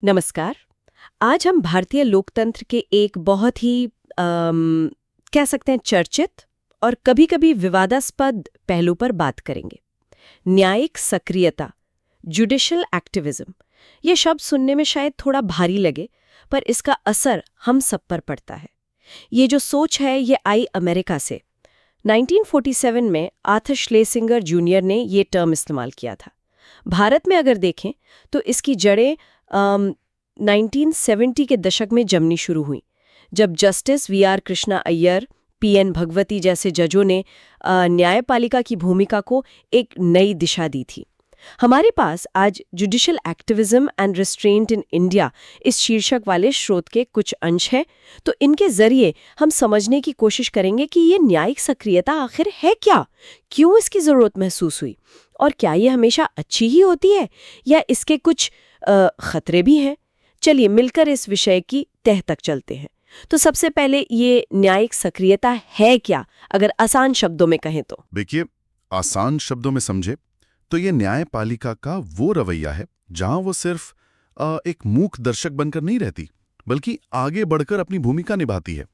नमस्कार। आज हम भारतीय लोकतंत्र के एक बहुत ही कह सकते हैं चर्चित और कभी-कभी विवादास्पद पहलू पर बात करेंगे। न्यायिक सक्रियता, जुडिशियल एक्टिविज्म। ये शब्द सुनने में शायद थोड़ा भारी लगे, पर इसका असर हम सब पर पड़ता है। ये जो सोच है ये आई अमेरिका से। 1947 में आर्थर श्लेसिंगर जूनियर ने ये टर्म इस्तेमाल किया था। भारत में अगर देखें तो इसकी जड़ें 1970 के दशक में जमनी शुरू हुई, जब justice VR Krishna Iyer, PN Bhagwati जैसे जजों ने न्यायपालिका की भूमिका को एक नई दिशा दी थी। हमारे पास आज judicial activism and restraint in India इस शीर्षक वाले स्रोत के कुछ अंश हैं, तो इनके जरिए हम समझने की कोशिश करेंगे कि ये न्यायिक सक्रियता आखिर है क्या, क्यों इसकी जरूरत महसूस हुई, और क्या ये हमेशा अच्छी ही होती है या इसके कुछ खतरे भी हैं। चलिए मिलकर इस विषय की तह तक चलते हैं। तो सबसे पहले ये न्यायिक सक्रियता है क्या, अगर आसान शब्दों में कहें तो? देखिए, आसान शब्दों में समझे तो ये न्यायपालिका का वो रवैया है जहां वो सिर्फ एक मूक दर्शक बनकर नहीं रहती, बल्कि आगे बढ़कर अपनी भूमिका निभाती है।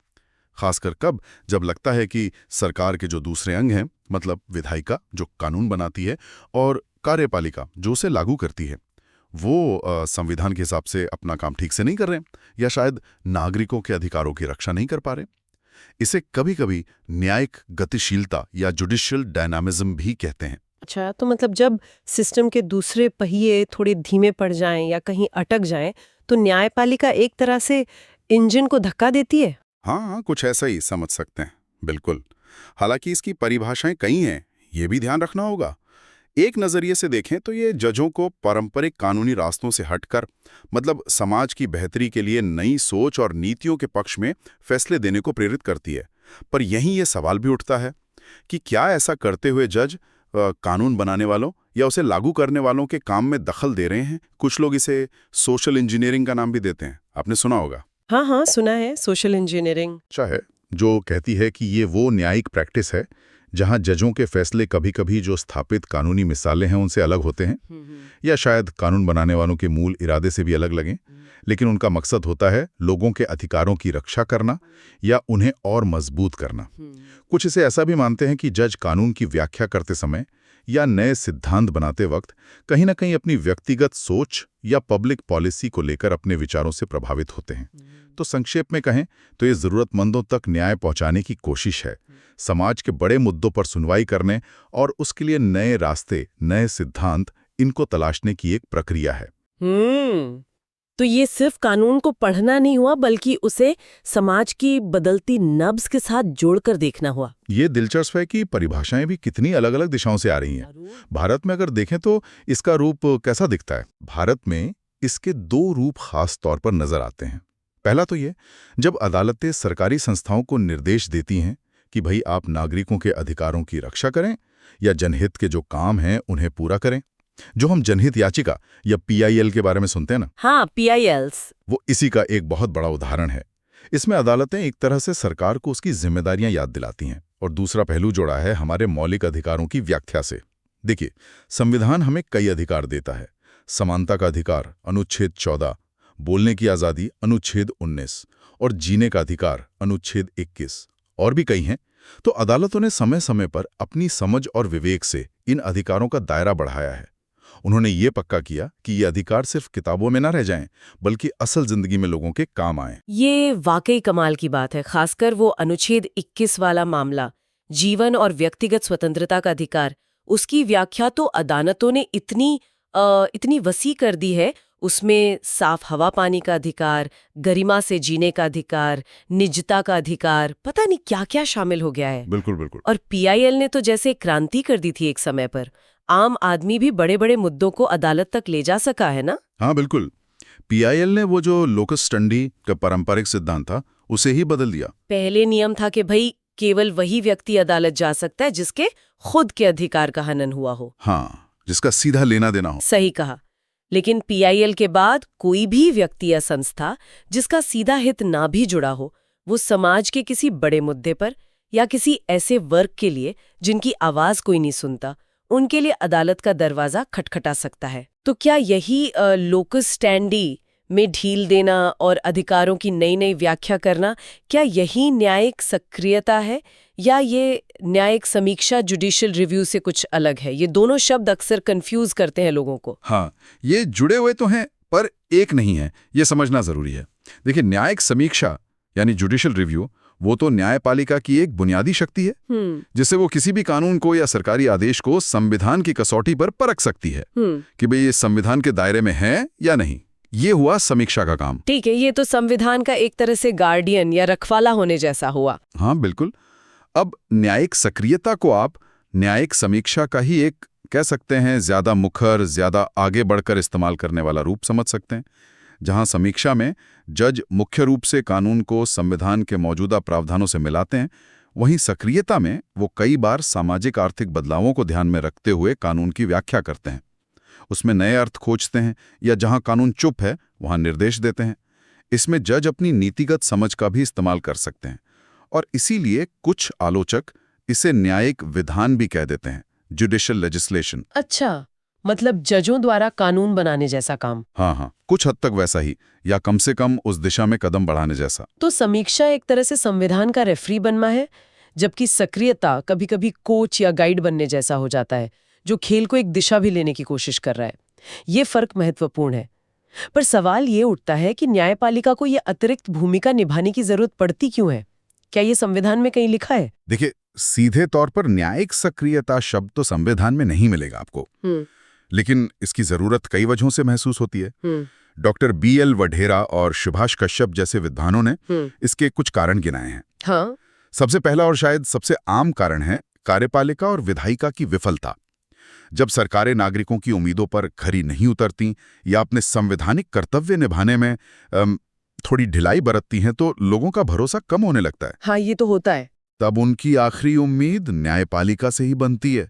खासकर कब, जब लगता है कि सरकार के जो दूसरे अंग हैं, मतलब विधायिका जो कानून बनाती है और कार्यपालिका जो उसे लागू करती है, वो संविधान के हिसाब से अपना काम ठीक से नहीं कर रहे हैं, या शायद नागरिकों के अधिकारों की रक्षा नहीं कर पा रहे। इसे कभी-कभी न्यायिक गतिशीलता या जुडिशियल डायनामिज्म भी कहते हैं। अच्छा, तो मतलब जब सिस्टम के दूसरे पहिए थोड़े धीमे पड़ जाएं या कहीं अटक जाएं, तो न्यायपालिका एक तरह से इंजन को धक्का देती है। हाँ, कुछ ऐसा ही समझ सकते हैं, बिल्कुल। हालांकि इसकी परिभाषाएं कई हैं, ये भी ध्यान रखना होगा। एक नज़रिए से देखें तो ये जजों को पारंपरिक कानूनी रास्तों से हटकर, मतलब समाज की बेहतरी के लिए नई सोच और नीतियों के पक्ष में फैसले देने को प्रेरित करती है। पर यहीं ये सवाल भी उठता है कि क्या ऐसा करते हुए जज कानून बनाने वालों या उसे लागू करने वालों के काम में दखल दे रहे हैं। कुछ लोग इसे सोशल इंजीनियरिंग का नाम भी देते हैं, आपने सुना होगा। हाँ हाँ, सुना है, सोशल इंजीनियरिंग। चाहे जो कहती है कि ये वो न्यायिक प्रैक्टिस है जहां जजों के फैसले कभी-कभी जो स्थापित कानूनी मिसालें हैं उनसे अलग होते हैं, या शायद कानून बनाने वालों के मूल इरादे से भी अलग लगें, लेकिन उनका मकसद होता है लोगों के अधिकारों की रक्षा करना या उन्हें और मजबूत करना। कुछ इसे ऐसा भी मानते हैं कि जज कानून की व्याख्या करते समय या नए सिद्धांत बनाते वक्त कहीं ना कहीं अपनी व्यक्तिगत सोच या पब्लिक पॉलिसी को लेकर अपने विचारों से प्रभावित होते हैं। तो संक्षेप में कहें तो ये जरूरतमंदों तक न्याय पहुंचाने की कोशिश है, समाज के बड़े मुद्दों पर सुनवाई करने और उसके लिए नए रास्ते, नए सिद्धांत, इनको तलाशने की एक प्रक्रिया है। तो ये सिर्फ कानून को पढ़ना नहीं हुआ, बल्कि उसे समाज की बदलती नब्ज के साथ जोड़कर देखना हुआ। ये दिलचस्प है कि परिभाषाएं भी कितनी अलग अलग दिशाओं से आ रही हैं। भारत में अगर देखें तो इसका रूप कैसा दिखता है? भारत में इसके दो रूप खास तौर पर नजर आते हैं। पहला तो ये, जब अदालतें सरकारी संस्थाओं को निर्देश देती हैं कि भाई आप नागरिकों के अधिकारों की रक्षा करें या जनहित के जो काम हैं उन्हें पूरा करें। जो हम जनहित याचिका या पीआईएल के बारे में सुनते हैं ना, हाँ, पीआईएल्स, वो इसी का एक बहुत बड़ा उदाहरण है। इसमें अदालतें एक तरह से सरकार को उसकी जिम्मेदारियां याद दिलाती हैं। और दूसरा पहलू जोड़ा है हमारे मौलिक अधिकारों की व्याख्या से। देखिए, संविधान हमें कई अधिकार देता है। समानता का अधिकार अनुच्छेद 14, बोलने की आज़ादी अनुच्छेद 19 और जीने का अधिकार अनुच्छेद 21, और भी कई हैं। तो अदालतों ने समय समय पर अपनी समझ और विवेक से इन अधिकारों का दायरा बढ़ाया है। उन्होंने ये पक्का किया कि ये अधिकार सिर्फ किताबों में ना रह जाएं, बल्कि असल जिंदगी में लोगों के काम आएं। ये वाकई कमाल की बात है, खासकर वो अनुच्छेद 21 वाला मामला, जीवन और व्यक्तिगत स्वतंत्रता का अधिकार। उसकी व्याख्या तो अदालतों ने इतनी वसी कर दी है। उसमें साफ हवा पानी का अधिकार, गरिमा से जीने का अधिकार, निजता का अधिकार, पता नहीं क्या क्या शामिल हो गया है। बिल्कुल बिल्कुल। और पीआईएल ने तो जैसे क्रांति कर दी थी एक समय पर। आम आदमी भी बड़े बड़े मुद्दों को अदालत तक ले जा सका है ना। हाँ बिल्कुल। पीआईएल ने वो जो लोकस स्टैंडी का पारंपरिक सिद्धांत था उसे ही बदल दिया। पहले नियम था कि भाई केवल वही व्यक्ति अदालत जा सकता है जिसके खुद के अधिकार का हनन हुआ हो। हाँ, जिसका सीधा लेना देना हो। सही कहा। लेकिन पीआईएल के बाद कोई भी व्यक्ति या संस्था जिसका सीधा हित ना भी जुड़ा हो, वो समाज के किसी बड़े मुद्दे पर या किसी ऐसे वर्ग के लिए जिनकी आवाज कोई नहीं सुनता, उनके लिए अदालत का दरवाजा खटखटा सकता है। तो क्या यही लोकस स्टैंडी में ढील देना और अधिकारों की नई नई व्याख्या करना, क्या यही न्यायिक सक्रियता है या ये न्यायिक समीक्षा जुडिशियल रिव्यू से कुछ अलग है? ये दोनों शब्द अक्सर कंफ्यूज करते हैं लोगों को। हाँ, ये जुड़े हुए तो हैं पर एक नहीं है, ये समझना जरूरी है। देखिए, न्यायिक समीक्षा यानी जुडिशियल रिव्यू वो तो न्यायपालिका की एक बुनियादी शक्ति है जिससे वो किसी भी कानून को या सरकारी आदेश को संविधान की कसौटी पर परख सकती है कि भाई ये संविधान के दायरे में है या नहीं। ये हुआ समीक्षा का काम। ठीक है, ये तो संविधान का एक तरह से गार्डियन या रखवाला होने जैसा हुआ। हाँ बिल्कुल। अब न्यायिक सक्रियता को आप न्यायिक समीक्षा का ही एक कह सकते हैं ज्यादा मुखर, ज्यादा आगे बढ़कर इस्तेमाल करने वाला रूप समझ सकते हैं, जहां समीक्षा में जज मुख्य रूप से कानून को संविधान के मौजूदा प्रावधानों से मिलाते हैं, वहीं सक्रियता में वो कई बार सामाजिक आर्थिक बदलावों को ध्यान में रखते हुए कानून की व्याख्या करते हैं, उसमें नए अर्थ खोजते हैं या जहां कानून चुप है वहां निर्देश देते हैं। इसमें जज अपनी नीतिगत समझ का भी इस्तेमाल कर सकते हैं और इसीलिए कुछ आलोचक इसे न्यायिक विधान भी कह देते हैं, जुडिशियल लेजिस्लेशन। अच्छा, मतलब जजों द्वारा कानून बनाने जैसा काम। हाँ, कुछ हद तक वैसा ही, या कम से कम उस दिशा में कदम बढ़ाने जैसा। तो समीक्षा एक तरह से संविधान का रेफरी बनना है, जबकि सक्रियता कभी-कभी कोच या गाइड बनने जैसा हो जाता है, जो खेल को एक दिशा भी लेने की कोशिश कर रहा है। ये फर्क महत्वपूर्ण है। पर सवाल ये उठता है कि न्यायपालिका को ये अतिरिक्त भूमिका निभाने की जरूरत पड़ती क्यों है? क्या ये संविधान में कहीं लिखा है? देखिए, सीधे तौर पर न्यायिक सक्रियता शब्द तो संविधान में नहीं मिलेगा आपको, लेकिन इसकी जरूरत कई वजहों से महसूस होती है। डॉक्टर BL वढेरा और सुभाष कश्यप जैसे विद्वानों ने इसके कुछ कारण गिनाए हैं। हाँ? सबसे पहला और शायद सबसे आम कारण है कार्यपालिका और विधायिका की विफलता। जब सरकारें नागरिकों की उम्मीदों पर खरी नहीं उतरती या अपने संवैधानिक कर्तव्य निभाने में थोड़ी ढिलाई बरतती हैं तो लोगों का भरोसा कम होने लगता है। हाँ, ये तो होता है। तब उनकी आखिरी उम्मीद न्यायपालिका से ही बनती है।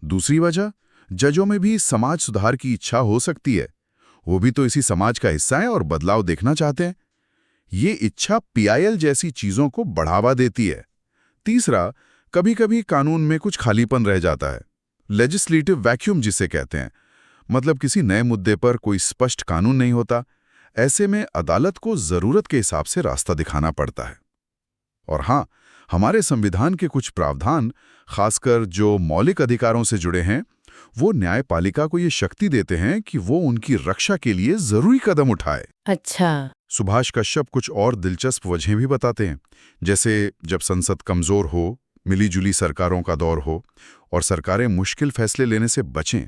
दूसरी वजह, जजों में भी समाज सुधार की इच्छा हो सकती है। वो भी तो इसी समाज का हिस्सा है और बदलाव देखना चाहते हैं। ये इच्छा PIL जैसी चीजों को बढ़ावा देती है। तीसरा, कभी-कभी कानून में कुछ खालीपन रह जाता है, लेजिस्लेटिव वैक्यूम जिसे कहते हैं। मतलब किसी नए मुद्दे पर कोई स्पष्ट कानून नहीं होता। ऐसे में अदालत को जरूरत के हिसाब से रास्ता दिखाना पड़ता है। और हाँ, हमारे संविधान के कुछ प्रावधान, खासकर जो मौलिक अधिकारों से जुड़े हैं, वो न्यायपालिका को ये शक्ति देते हैं कि वो उनकी रक्षा के लिए जरूरी कदम उठाए। अच्छा। सुभाष कश्यप कुछ और दिलचस्प वजहें भी बताते हैं, जैसे जब संसद कमजोर हो, मिलीजुली सरकारों का दौर हो और सरकारें मुश्किल फैसले लेने से बचें,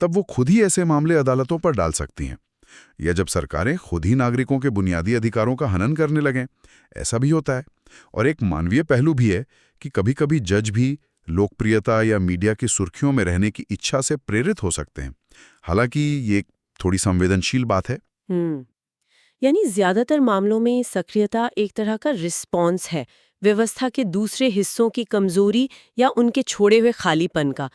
तब वो खुद ही ऐसे मामले अदालतों पर डाल सकती हैं। या जब सरकारें खुद ही नागरिकों के बुनियादी अधिकारों का हनन करने लगें, ऐसा भी होता है। और एक मानवीय पहलू भी है कि कभी-कभी जज भी लोकप्रियता या मीडिया की सुर्खियों में रहने की इच्छा से प्रेरित हो सकते हैं। हालांकि ये थोड़ी संवेदनशील बात है। यानी ज्यादातर मामलों में सक्रियता एक तरह का रिस्पॉन्स है, व्यवस्था के दूसरे हिस्सों की कमजोरी या उनके छोड़े हुए खालीपन का।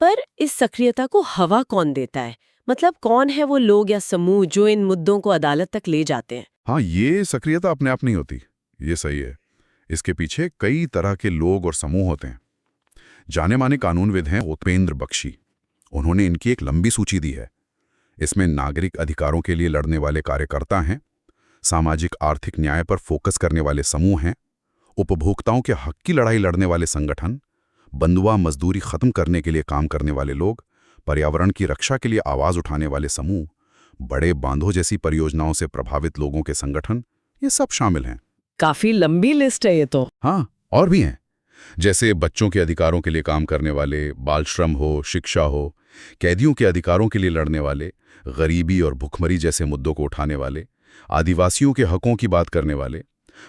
पर इस सक्रियता को हवा कौन देता है? मतलब कौन है वो लोग या समूह जो इन मुद्दों को अदालत तक ले जाते हैं? हाँ, ये सक्रियता अपने आप नहीं होती, ये सही है। इसके पीछे कई तरह के लोग और समूह होते हैं। जाने माने कानूनविद हैं उपेंद्र बख्शी। उन्होंने इनकी एक लंबी सूची दी है। इसमें नागरिक अधिकारों के लिए लड़ने वाले कार्यकर्ता हैं, सामाजिक आर्थिक न्याय पर फोकस करने वाले समूह हैं, उपभोक्ताओं के हक की लड़ाई लड़ने वाले संगठन, बंधुआ मजदूरी खत्म करने के लिए काम करने वाले लोग, पर्यावरण की रक्षा के लिए आवाज उठाने वाले समूह, बड़े बांधों जैसी परियोजनाओं से प्रभावित लोगों के संगठन, ये सब शामिल हैं। काफी लंबी लिस्ट है ये तो। हाँ, और भी हैं, जैसे बच्चों के अधिकारों के लिए काम करने वाले, बाल श्रम हो, शिक्षा हो, कैदियों के अधिकारों के लिए लड़ने वाले, गरीबी और भुखमरी जैसे मुद्दों को उठाने वाले, आदिवासियों के हकों की बात करने वाले,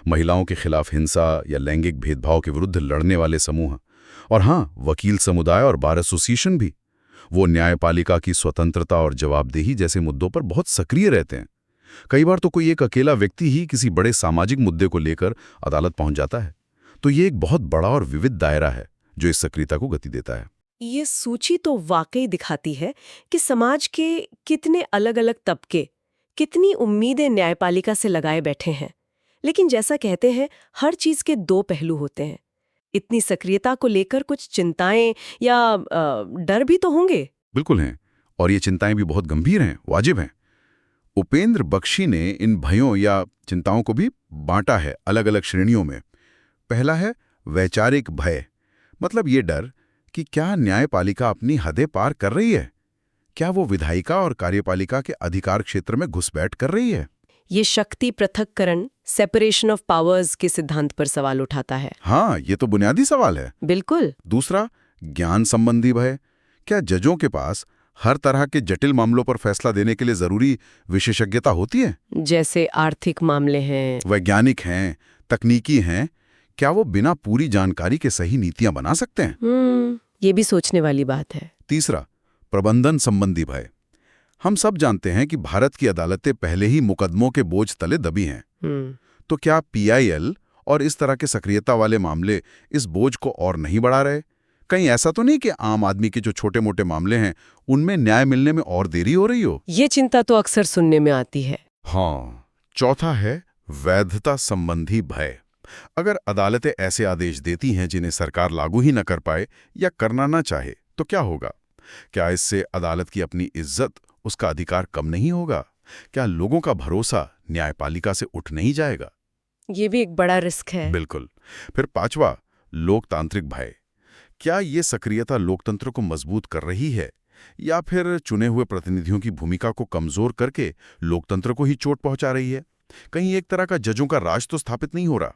महिलाओं के खिलाफ हिंसा या लैंगिक भेदभाव के विरुद्ध लड़ने वाले समूह, और हाँ, वकील समुदाय और बार एसोसिएशन भी। वो न्यायपालिका की स्वतंत्रता और जवाबदेही जैसे मुद्दों पर बहुत सक्रिय रहते हैं। कई बार तो कोई एक अकेला व्यक्ति ही किसी बड़े सामाजिक मुद्दे को लेकर अदालत पहुंच जाता है। तो ये एक बहुत बड़ा और विविध दायरा है जो इस सक्रियता को गति देता है। ये सूची तो वाकई दिखाती है कि समाज के कितने अलग-अलग तबके, कितनी उम्मीदें न्यायपालिका से लगाए बैठे हैं। लेकिन जैसा कहते हैं, हर चीज के दो पहलू होते हैं। इतनी सक्रियता को लेकर कुछ चिंताएं या डर भी तो होंगे। बिल्कुल हैं, और ये चिंताएं भी बहुत गंभीर हैं, वाजिब हैं। उपेंद्र बख्शी ने इन भयों या चिंताओं को भी बांटा है अलग अलग श्रेणियों में। पहला है वैचारिक भय, मतलब ये डर कि क्या न्यायपालिका अपनी हदें पार कर रही है, क्या वो विधायिका और कार्यपालिका के अधिकार क्षेत्र में घुसपैठ कर रही है। ये शक्ति पृथक्करण, सेपरेशन ऑफ पावर्स के सिद्धांत पर सवाल उठाता है। हाँ, ये तो बुनियादी सवाल है। बिल्कुल। दूसरा, ज्ञान संबंधी भय, क्या जजों के पास हर तरह के जटिल मामलों पर फैसला देने के लिए जरूरी विशेषज्ञता होती है? जैसे आर्थिक मामले हैं, वैज्ञानिक हैं, तकनीकी हैं, क्या वो बिना पूरी जानकारी के सही नीतियां बना सकते हैं? ये भी सोचने वाली बात है। तीसरा, प्रबंधन संबंधी भय। हम सब जानते हैं कि भारत की अदालतें पहले ही मुकदमों के बोझ तले दबी हैं। तो क्या पीआईएल और इस तरह के सक्रियता वाले मामले इस बोझ को और नहीं बढ़ा रहे? कहीं ऐसा तो नहीं कि आम आदमी के जो छोटे मोटे मामले हैं उनमें न्याय मिलने में और देरी हो रही हो? ये चिंता तो अक्सर सुनने में आती है। हाँ। चौथा है वैधता संबंधी भय। अगर अदालतें ऐसे आदेश देती हैं जिन्हें सरकार लागू ही न कर पाए या करना न चाहे तो क्या होगा? क्या इससे अदालत की अपनी इज्जत, उसका अधिकार कम नहीं होगा? क्या लोगों का भरोसा न्यायपालिका से उठ नहीं जाएगा? ये भी एक बड़ा रिस्क है। बिल्कुल। फिर पांचवा, लोकतांत्रिक भय। क्या ये सक्रियता लोकतंत्र को मजबूत कर रही है या फिर चुने हुए प्रतिनिधियों की भूमिका को कमजोर करके लोकतंत्र को ही चोट पहुंचा रही है? कहीं एक तरह का जजों का राज तो स्थापित नहीं हो रहा?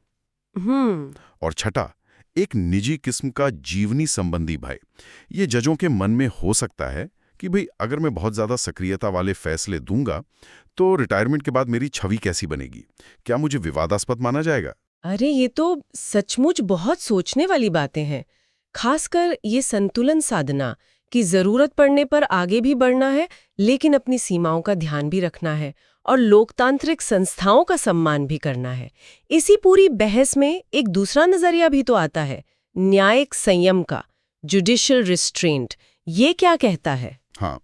और छठा, एक निजी किस्म का जीवनी संबंधी भय। ये जजों के मन में हो सकता है कि भाई अगर मैं बहुत ज्यादा सक्रियता वाले फैसले दूंगा तो रिटायरमेंट के बाद मेरी छवि कैसी बनेगी? क्या मुझे विवादास्पद माना जाएगा? अरे ये तो सचमुच बहुत सोचने वाली बातें हैं। खासकर ये संतुलन साधना कि जरूरत पड़ने पर आगे भी बढ़ना है लेकिन अपनी सीमाओं का ध्यान भी रखना है और लोकतांत्रिक संस्थाओं का सम्मान भी करना है। इसी पूरी बहस में एक दूसरा नजरिया भी तो आता है, न्यायिक संयम का, जुडिशियल रिस्ट्रेंट। ये क्या कहता है? हाँ,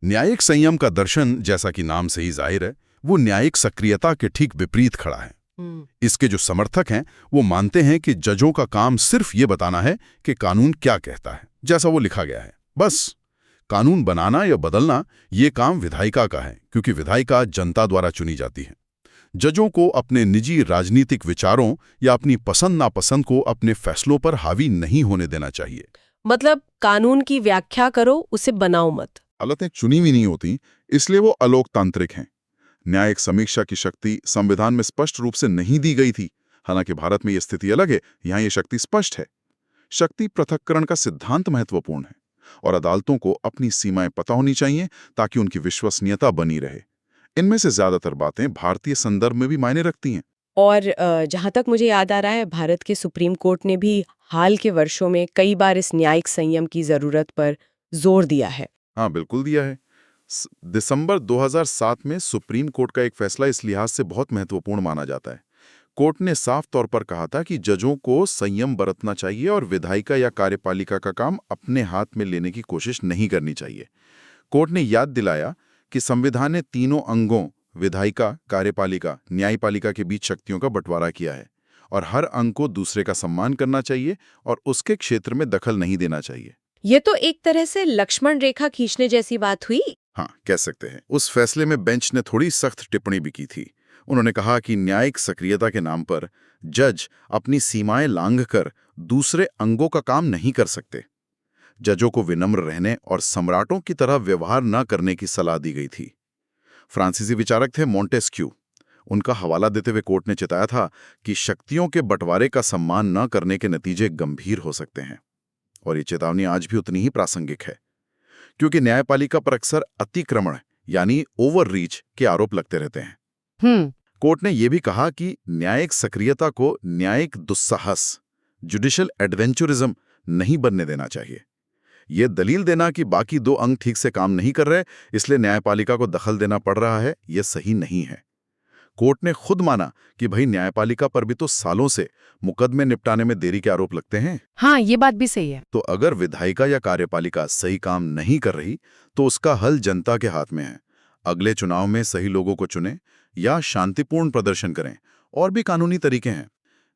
न्यायिक संयम का दर्शन, जैसा कि नाम से ही जाहिर है, वो न्यायिक सक्रियता के ठीक विपरीत खड़ा है। इसके जो समर्थक हैं वो मानते हैं कि जजों का काम सिर्फ ये बताना है कि कानून क्या कहता है, जैसा वो लिखा गया है। बस कानून बनाना या बदलना ये काम विधायिका का है, क्योंकि विधायिका जनता द्वारा चुनी जाती है। जजों को अपने निजी राजनीतिक विचारों या अपनी पसंद नापसंद को अपने फैसलों पर हावी नहीं होने देना चाहिए। मतलब कानून की व्याख्या करो, उसे बनाओ मत। अदालतें चुनी हुई नहीं होती, इसलिए वो अलोकतांत्रिक हैं। न्यायिक समीक्षा की शक्ति संविधान में स्पष्ट रूप से नहीं दी गई थी। हालांकि भारत में ये स्थिति अलग है, यहाँ ये शक्ति स्पष्ट है। शक्ति पृथक्करण का सिद्धांत महत्वपूर्ण है और अदालतों को अपनी सीमाएं पता होनी चाहिए ताकि उनकी विश्वसनीयता बनी रहे। इनमें से ज्यादातर बातें भारतीय संदर्भ में भी मायने रखती हैं। और जहाँ तक मुझे याद आ रहा है, भारत के सुप्रीम कोर्ट ने भी हाल के वर्षों में कई बार इस न्यायिक संयम की जरूरत पर जोर दिया है। हाँ, बिल्कुल दिया है। दिसंबर 2007 में सुप्रीम कोर्ट का एक फैसला इस लिहाज से बहुत महत्वपूर्ण माना जाता है। कोर्ट ने साफ तौर पर कहा था कि जजों को संयम बरतना चाहिए और विधायिका या कार्यपालिका का काम अपने हाथ में लेने की कोशिश नहीं करनी चाहिए। कोर्ट ने याद दिलाया कि संविधान ने तीनों अंगों विधायिका, कार्यपालिका, न्यायपालिका के बीच शक्तियों का बंटवारा किया है और हर अंग को दूसरे का सम्मान करना चाहिए और उसके क्षेत्र में दखल नहीं देना चाहिए। ये तो एक तरह से लक्ष्मण रेखा खींचने जैसी बात हुई। हाँ, कह सकते हैं। उस फैसले में बेंच ने थोड़ी सख्त टिप्पणी भी की थी। उन्होंने कहा कि न्यायिक सक्रियता के नाम पर जज अपनी सीमाएं लांघकर दूसरे अंगों का काम नहीं कर सकते। जजों को विनम्र रहने और सम्राटों की तरह व्यवहार न करने की सलाह दी गई थी। फ्रांसीसी विचारक थे मोंटेस्क्यू। उनका हवाला देते हुए कोर्ट ने चिताया था कि शक्तियों के बंटवारे का सम्मान न करने के नतीजे गंभीर हो सकते हैं। और ये चेतावनी आज भी उतनी ही प्रासंगिक है, क्योंकि न्यायपालिका पर अक्सर अतिक्रमण यानी ओवररीच के आरोप लगते रहते हैं। कोर्ट ने यह भी कहा कि न्यायिक सक्रियता को न्यायिक दुस्साहस, जुडिशियल एडवेंचरिज्म नहीं बनने देना चाहिए। यह दलील देना कि बाकी दो अंग ठीक से काम नहीं कर रहे इसलिए न्यायपालिका को दखल देना पड़ रहा है, यह सही नहीं है। कोर्ट ने खुद माना कि भाई न्यायपालिका पर भी तो सालों से मुकदमे निपटाने में देरी के आरोप लगते हैं। हाँ, ये बात भी सही है। तो अगर विधायिका या कार्यपालिका सही काम नहीं कर रही तो उसका हल जनता के हाथ में है। अगले चुनाव में सही लोगों को चुनें या शांतिपूर्ण प्रदर्शन करें। और भी कानूनी तरीके हैं।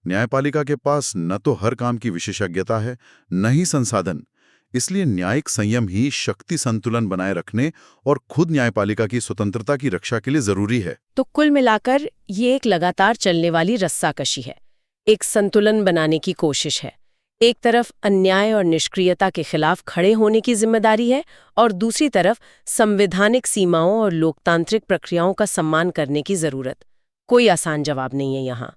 न्यायपालिका के पास न तो हर काम की विशेषज्ञता है, न ही संसाधन। इसलिए न्यायिक संयम ही शक्ति संतुलन बनाए रखने और खुद न्यायपालिका की स्वतंत्रता की रक्षा के लिए जरूरी है। तो कुल मिलाकर ये एक लगातार चलने वाली रस्साकशी है, एक संतुलन बनाने की कोशिश है। एक तरफ अन्याय और निष्क्रियता के खिलाफ खड़े होने की जिम्मेदारी है और दूसरी तरफ संवैधानिक सीमाओं और लोकतांत्रिक प्रक्रियाओं का सम्मान करने की जरूरत। कोई आसान जवाब नहीं है यहाँ।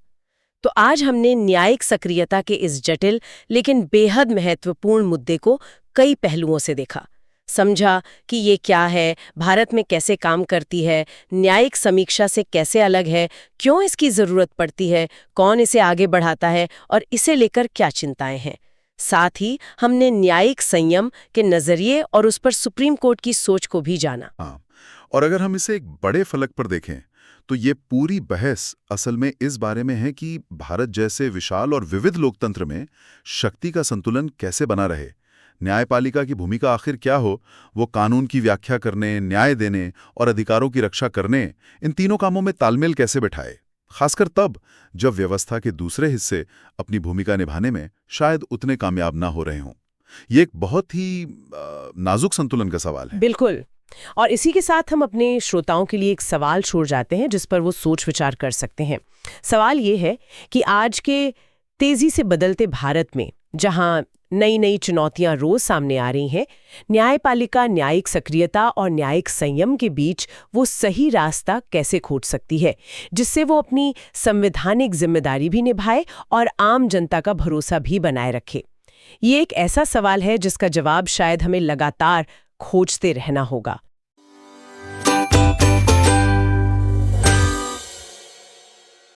तो आज हमने न्यायिक सक्रियता के इस जटिल लेकिन बेहद महत्वपूर्ण मुद्दे को कई पहलुओं से देखा, समझा कि ये क्या है, भारत में कैसे काम करती है, न्यायिक समीक्षा से कैसे अलग है, क्यों इसकी जरूरत पड़ती है, कौन इसे आगे बढ़ाता है और इसे लेकर क्या चिंताएं हैं। साथ ही हमने न्यायिक संयम के नजरिए और उस पर सुप्रीम कोर्ट की सोच को भी जाना। हाँ, और अगर हम इसे एक बड़े फलक पर देखें तो ये पूरी बहस असल में इस बारे में है कि भारत जैसे विशाल और विविध लोकतंत्र में शक्ति का संतुलन कैसे बना रहे। न्यायपालिका की भूमिका आखिर क्या हो, वो कानून की व्याख्या करने, न्याय देने और अधिकारों की रक्षा करने, इन तीनों कामों में तालमेल कैसे बैठाए, खासकर तब जब व्यवस्था के दूसरे हिस्से अपनी भूमिका निभाने में शायद उतने कामयाब ना हो रहे हों। ये एक बहुत ही नाजुक संतुलन का सवाल है। बिल्कुल। और इसी के साथ हम अपने श्रोताओं के लिए एक सवाल छोड़ जाते हैं जिस पर वो सोच विचार कर सकते हैं। सवाल ये है कि आज के तेजी से बदलते भारत में, जहां नई नई चुनौतियां रोज सामने आ रही हैं, न्यायपालिका न्यायिक सक्रियता और न्यायिक संयम के बीच वो सही रास्ता कैसे खोज सकती है जिससे वो अपनी संवैधानिक जिम्मेदारी भी निभाए और आम जनता का भरोसा भी बनाए रखे। ये एक ऐसा सवाल है जिसका जवाब शायद हमें लगातार खोजते रहना होगा।